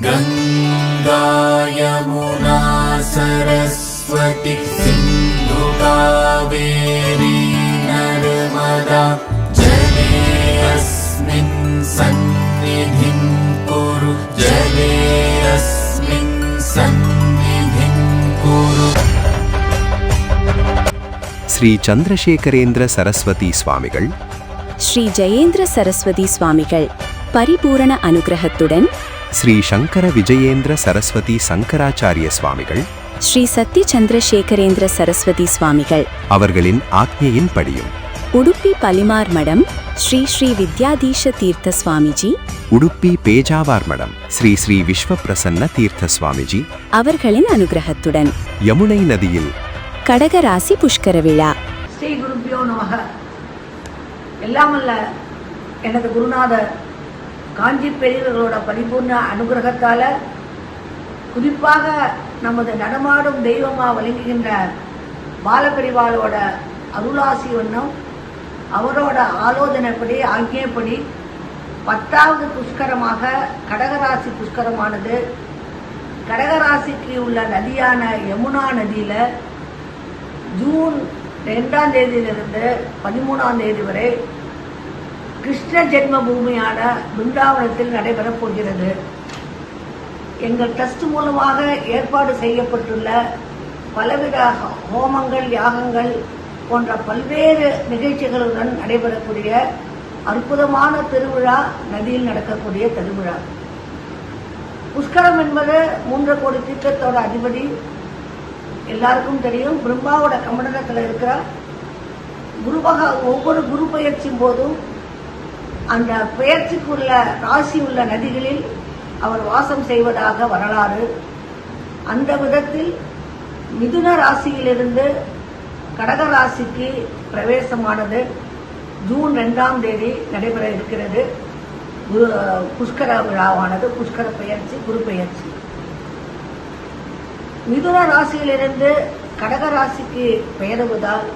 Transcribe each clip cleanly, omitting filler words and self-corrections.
गङ्गा यमुना सरस्वती सिन्धु कावेरी नर्मदा जले अस्मिन् सन्निधिं कुरु जले अस्मिन् सन्निधिं कुरु। ஸ்ரீ சந்திரசேகரேந்திர சரஸ்வதி சுவாமிகள், ஸ்ரீ ஜெயேந்திர சரஸ்வதி சுவாமிகள் பரிபூரண அனுகிரகத்துடன், ஸ்ரீ சங்கர விஜயேந்திர சரஸ்வதி சங்கராச்சாரிய சுவாமிகள், ஸ்ரீ சத்ய சந்திரசேகரேந்திர சரஸ்வதி சுவாமிகள் அவர்களின் ஆக்ஞையின் படியும், உடுப்பி பலிமார் மடம் ஸ்ரீ ஸ்ரீ வித்யாதீஷ தீர்த்த சுவாமிஜி, உடுப்பி பேஜாவார் மடம் ஸ்ரீ ஸ்ரீ விஸ்வப்பிரசன்ன தீர்த்த சுவாமிஜி அவர்களின் அனுகிரகத்துடன், யமுனை நதியில் கடகராசி புஷ்கர விழா. ஸ்ரீ குருபியோ நமக. எல்லாமல்ல எனது குருநாதர் காஞ்சி பெரியவர்களோட பரிபூர்ண அனுகிரகத்தால, குறிப்பாக நமது நடமாடும் தெய்வமா விளங்குகின்ற பாலபெரிவாளோட அருளாசி வண்ணம், அவரோட ஆலோசனைப்படி ஆக்கியப்படி 10வது புஷ்கரமாக கடகராசி புஷ்கரமானது கடகராசிக்கு உள்ள நதியான யமுனா நதியில ஜூன் 2ஆம் தேதியிலிருந்து 13ஆம் தேதி வரை கிருஷ்ண ஜென்ம பூமியான பிருந்தாவனத்தில் நடைபெறப் போகிறது. எங்கள் ட்ரஸ்ட் மூலமாக ஏற்பாடு செய்யப்பட்டுள்ள பலவித ஹோமங்கள், யாகங்கள் போன்ற பல்வேறு நிகழ்ச்சிகளுடன் நடைபெறக்கூடிய அற்புதமான திருவிழா நதியில் நடக்கக்கூடிய திருவிழா. புஷ்கரம் என்பது 3 கோடி தீர்த்தத்தோட அதிபதி. எல்லாருக்கும் தெரியும், பிரம்மாவோட கமண்டலத்தில் இருக்கிற ஒவ்வொரு குரு பயிற்சியும் போதும் அந்த பெயர்ச்சிக்குள்ள ராசி உள்ள நதிகளில் அவர் வாசம் செய்வதாக வரலாறு. அந்த விதத்தில் மிதுன ராசியிலிருந்து கடக ராசிக்கு பிரவேசமானது ஜூன் 2ஆம் தேதி நடைபெற இருக்கிறது. புஷ்கர விழாவானது புஷ்கர பெயர்ச்சி, குரு பெயர்ச்சி. மிதுன ராசியிலிருந்து கடக ராசிக்கு பெயருவதால்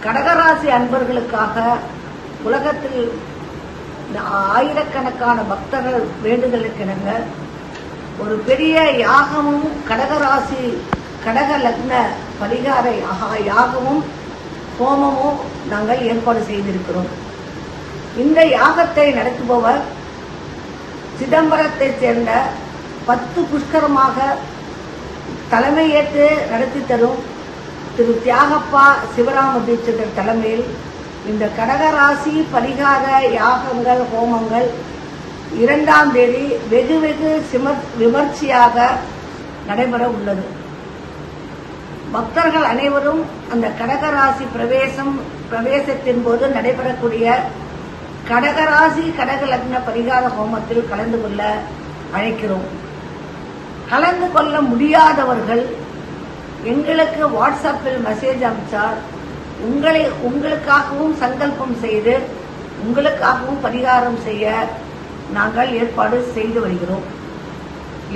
கடகராசி அன்பர்களுக்காக உலகத்தில் ஆயிரக்கணக்கான பக்தர்கள் வேண்டுதலுக்கிணங்க ஒரு பெரிய யாகமும், கடகராசி கடக லக்ன பரிகார யாகமும் ஹோமமும் நாங்கள் ஏற்பாடு செய்திருக்கிறோம். இந்த யாகத்தை நடத்துபவர் சிதம்பரத்தைச் சேர்ந்த 10 புஷ்கரமாக தலைமையேற்று நடத்தி தரும் திரு தியாகப்பா சிவராம தீட்சிதர் தலைமையில் இந்த கடகராசி பரிகார யாகங்கள், ஹோமங்கள் 2ஆம் தேதி வெகு விமர்சையாக நடைபெற உள்ளது. பக்தர்கள் அனைவரும் அந்த கடகராசி பிரவேசத்தின் போது நடைபெறக்கூடிய கடகராசி கடக லக்ன பரிகார ஹோமத்தில் கலந்து கொள்ள அழைக்கிறோம். கலந்து கொள்ள முடியாதவர்கள் எங்களுக்கு வாட்ஸ்அப்பில் மெசேஜ் அனுப்பிச்சால் உங்களுக்காகவும் சங்கல்பம் செய்து உங்களுக்காகவும் பரிகாரம் செய்ய நாங்கள் ஏற்பாடு செய்து வருகிறோம்.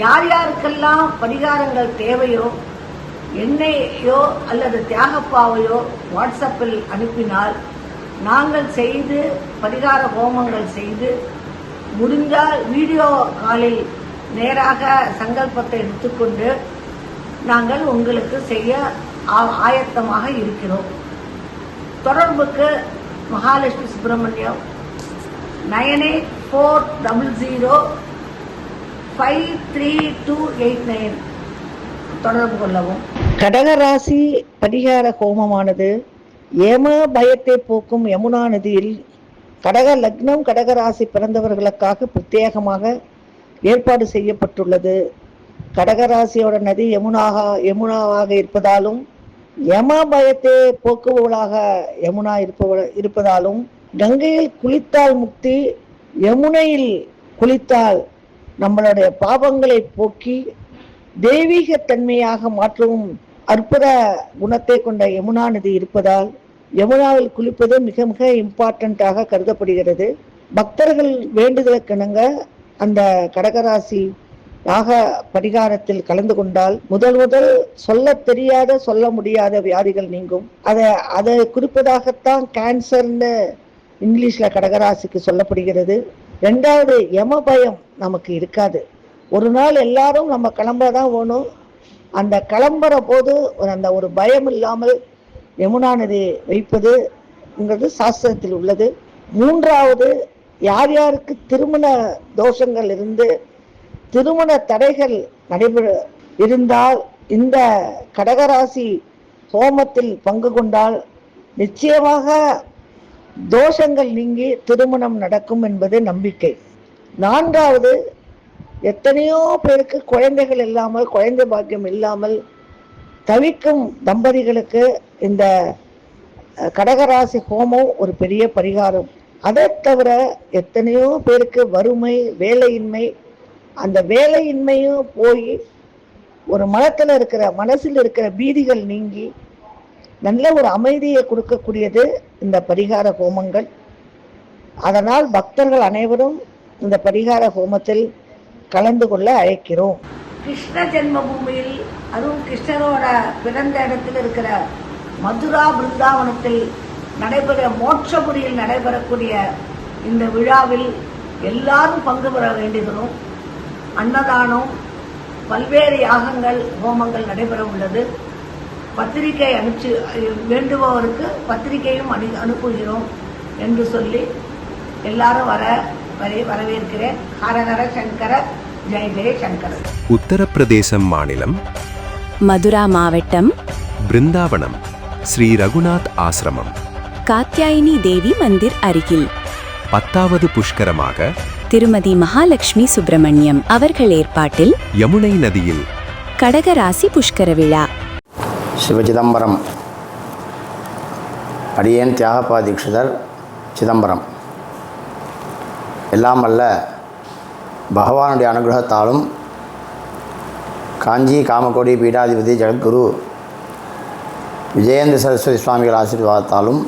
யார் யாருக்கெல்லாம் பரிகாரங்கள் தேவையோ, என்னையோ அல்லது தியாகப்பாவையோ வாட்ஸ்அப்பில் அனுப்பினால் நாங்கள் செய்து பரிகார ஹோமங்கள் செய்து, முடிந்தால் வீடியோ காலில் நேராக சங்கல்பத்தை எடுத்துக்கொண்டு நாங்கள் உங்களுக்கு செய்ய ஆயத்தமாக இருக்கிறோம். தொடர்புக்கு மகாலட்சுமி சுப்பிரமணியம் 9840053289 தொடர்பு கொள்ளவும். கடகராசி பரிகார ஹோமமானது ஏம பயத்தை போக்கும் யமுனா நதியில் கடக லக்னம் கடகராசி பிறந்தவர்களுக்காக பிரத்யேகமாக ஏற்பாடு செய்யப்பட்டுள்ளது. கடகராசியோட நதி யமுனாவாக இருப்பதாலும், யம பயத்தை போக்குபவளாக யமுனா இருப்பதாலும், கங்கையில் குளித்தால் முக்தி, யமுனையில் குளித்தால் நம்மளுடைய பாவங்களை போக்கி தெய்வீக தன்மையாக மாற்றவும் அற்புத குணத்தை கொண்ட யமுனா நதி இருப்பதால் யமுனாவில் குளிப்பது மிக மிக இம்பார்ட்டண்ட்டாக கருதப்படுகிறது. பக்தர்கள் வேண்டுதலுக்கிணங்க அந்த கடகராசி யாக பரிகாரத்தில் கலந்து கொண்டால் முதல் சொல்ல தெரியாத, சொல்ல முடியாத வியாதிகள் நீங்கும். அதை குறிப்பதாகத்தான் கேன்சர்னு இங்கிலீஷ்ல கடகராசிக்கு சொல்லப்படுகிறது. 2வது யம பயம் நமக்கு இருக்காது. ஒரு நாள் எல்லாரும் நம்ம கிளம்ப தான் வேணும். அந்த கிளம்புற போது அந்த ஒரு பயம் இல்லாமல் யமுனா நதி வைப்பதுங்கிறது சாஸ்திரத்தில் உள்ளது. மூன்றாவது, யார் யாருக்கு திருமண தோஷங்கள் இருந்து திருமண தடைகள் நடைபெற இருந்தால் இந்த கடகராசி ஹோமத்தில் பங்கு கொண்டால் நிச்சயமாக தோஷங்கள் நீங்கி திருமணம் நடக்கும் என்பது நம்பிக்கை. நான்காவது, எத்தனையோ பேருக்கு குழந்தைகள் இல்லாமல், குழந்தை பாக்கியம் இல்லாமல் தவிக்கும் தம்பதிகளுக்கு இந்த கடகராசி ஹோமம் ஒரு பெரிய பரிகாரம். அதை தவிர எத்தனையோ பேருக்கு வறுமை, வேலையின்மை, அந்த வேலையின்மையும் போய் ஒரு மனசில் இருக்கிற பீதிகள் நீங்கி நல்ல ஒரு அமைதியை கொடுக்கக்கூடியது இந்த பரிகார ஹோமங்கள். அதனால் பக்தர்கள் அனைவரும் இந்த பரிகார ஹோமத்தில் கலந்து கொள்ள அழைக்கிறோம். கிருஷ்ண ஜென்ம பூமியில், அதுவும் கிருஷ்ணரோட பிறந்த இடத்தில் இருக்கிற மதுரா பிருந்தாவனத்தில் மோட்சபுரியில் நடைபெறக்கூடிய இந்த விழாவில் எல்லாரும் பங்கு பெற வேண்டியதும், அன்னதானம், பல்வேறு யாகங்கள், ஹோமங்கள் நடைபெற உள்ளது. பத்திரிகை வேண்டுபவருக்கு பத்திரிகையும் அனுப்புகிறோம் என்று சொல்லி எல்லாரும் வரவேற்கிறேன். ஹரஹர சங்கர, ஜெய ஜெய சங்கர. உத்தரப்பிரதேசம் மாநிலம், மதுரா மாவட்டம், பிருந்தாவனம், ஸ்ரீ ரகுநாத் ஆசிரமம், காத்யாயினி தேவி மந்திர் அருகில் 10வது புஷ்கரமாக திருமதி மகாலட்சுமி சுப்பிரமணியம் அவர்கள் ஏற்பாட்டில் யமுனை நதியில் கடகராசி புஷ்கர விழா. சிவசிதம்பரம். அடியேன் தியாகப்பா தீட்சிதர், சிதம்பரம். எல்லாம் அல்ல பகவானுடைய அனுகிரகத்தாலும் காஞ்சி காமகோடி பீடாதிபதி ஜெகத்குரு விஜயேந்திர சரஸ்வதி சுவாமிகள் ஆசீர்வாதத்தாலும்,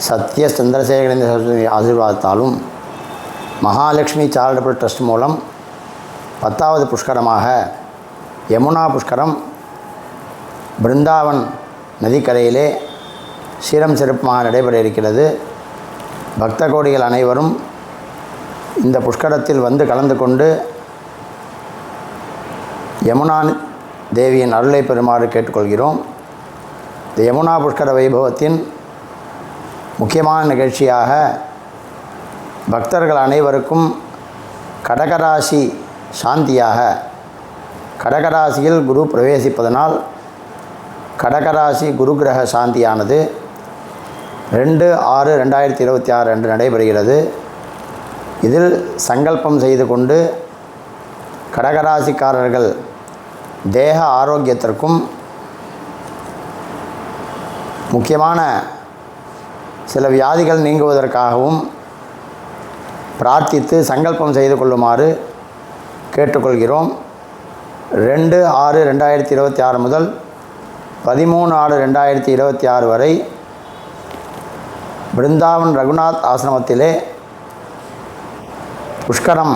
சத்ய சந்திரசேகரேந்திர சரஸ்வதி ஆசீர்வாதத்தாலும், மகாலட்சுமி சேரிட்டபிள் ட்ரஸ்ட் மூலம் 10வது புஷ்கரமாக யமுனா புஷ்கரம் பிருந்தாவன் நதிக்கரையிலே சீரம் சிறப்புமாக நடைபெற இருக்கிறது. பக்த கோடிகள் அனைவரும் இந்த புஷ்கரத்தில் வந்து கலந்து கொண்டு யமுனா தேவியின் அருளை பெறுமாறு கேட்டுக்கொள்கிறோம். இந்த யமுனா புஷ்கர வைபவத்தின் முக்கியமான நிகழ்ச்சியாக பக்தர்கள் அனைவருக்கும் கடகராசி சாந்தியாக, கடகராசியில் குரு பிரவேசிப்பதனால் கடகராசி குரு கிரக சாந்தியானது 2/6/2026 அன்று நடைபெறுகிறது. இதில் சங்கல்பம் செய்து கொண்டு கடகராசிக்காரர்கள் தேக ஆரோக்கியத்திற்கும் முக்கியமான சில வியாதிகள் நீங்குவதற்காகவும் பிரார்த்தித்து சங்கல்பம் செய்து கொள்ளுமாறு கேட்டுக்கொள்கிறோம். 2/6/2026 முதல் 13/6/2026 வரை பிருந்தாவன் ரகுநாத் ஆசிரமத்திலே புஷ்கரம்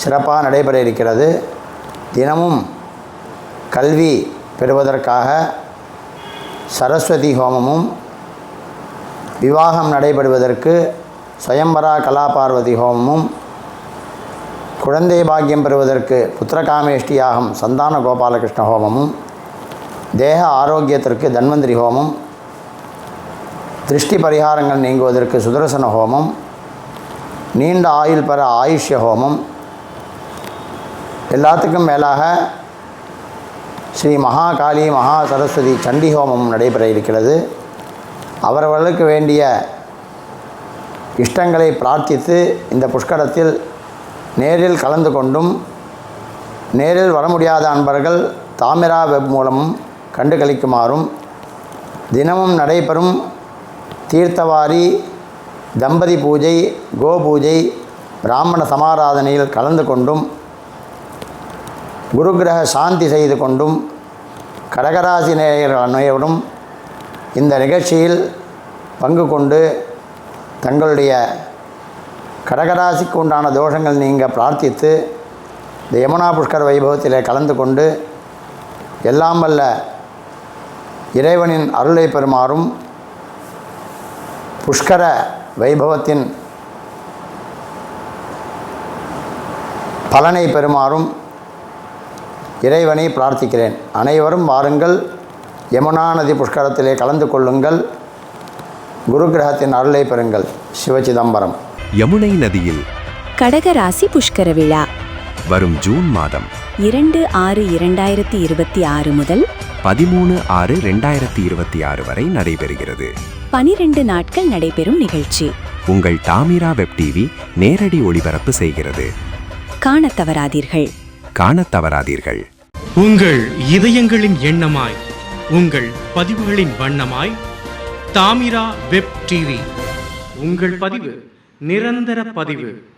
சிறப்பாக நடைபெற இருக்கிறது. தினமும் கல்வி பெறுவதற்காக சரஸ்வதி ஹோமமும், விவாகம் நடைபெறுவதற்கு ஸ்வயம்பரா கலாபார்வதி ஹோமமும், குழந்தை பாக்கியம் பெறுவதற்கு புத்திரகாமேஷ்டி யாகம் சந்தான கோபாலகிருஷ்ண ஹோமமும், தேக ஆரோக்கியத்திற்கு தன்வந்திரி ஹோமம், திருஷ்டி பரிகாரங்கள் நீங்குவதற்கு சுதர்சன ஹோமம், நீண்ட ஆயுள் பெற ஆயுஷ்ய ஹோமம், எல்லாத்துக்கும் மேலாக ஸ்ரீ மகாகாளி மகா சரஸ்வதி சண்டி ஹோமம் நடைபெற இருக்கிறது. அவர்களுக்கு வேண்டிய இஷ்டங்களை பிரார்த்தித்து இந்த புஷ்கரத்தில் நேரில் கலந்து கொண்டும், நேரில் வர முடியாத அன்பர்கள் தாமிரா வெப் மூலமும் கண்டு கழிக்குமாறும், தினமும் நடைபெறும் தீர்த்தவாரி, தம்பதி பூஜை, கோ பூஜை, பிராமண சமாராதனையில் கலந்து கொண்டும், குருகிரக சாந்தி செய்து கொண்டும் கடகராசி நேயர்கள் அனைவரும் இந்த நிகழ்ச்சியில் பங்கு கொண்டு தங்களுடைய கடகராசிக்கு உண்டான தோஷங்கள் நீங்க பிரார்த்தித்து இந்த யமுனா புஷ்கர வைபவத்திலே கலந்து கொண்டு எல்லாம் வல்ல இறைவனின் அருளை பெறுமாறும், புஷ்கர வைபவத்தின் பலனை பெறுமாறும் இறைவனை பிரார்த்திக்கிறேன். அனைவரும் வாருங்கள், யமுனா நதி புஷ்கரத்திலே கலந்து கொள்ளுங்கள், குரு கிரகத்தின் அருளை பெறுங்கள். சிவசிதம்பரம். யமுனை நதியில் கடகராசி புஷ்கர விழா வரும் ஜூன் மாதம் 2/6/2026 முதல் 13/6/2026 வரை நடைபெறுகிறது. 12 நாட்கள் நடைபெறும் நிகழ்ச்சி. உங்கள் தாமிரா வெப் டிவி நேரடி ஒளிபரப்பு செய்கிறது. காணத் தவறாதீர்கள். காணத் தவறாதீர்கள். உங்கள் இதயங்களின் எண்ணமாய், உங்கள் பதிவுகளின் வண்ணமாய் தாமிரா வெப் டிவி. உங்கள் பதிவு நிரந்தர பதிவு.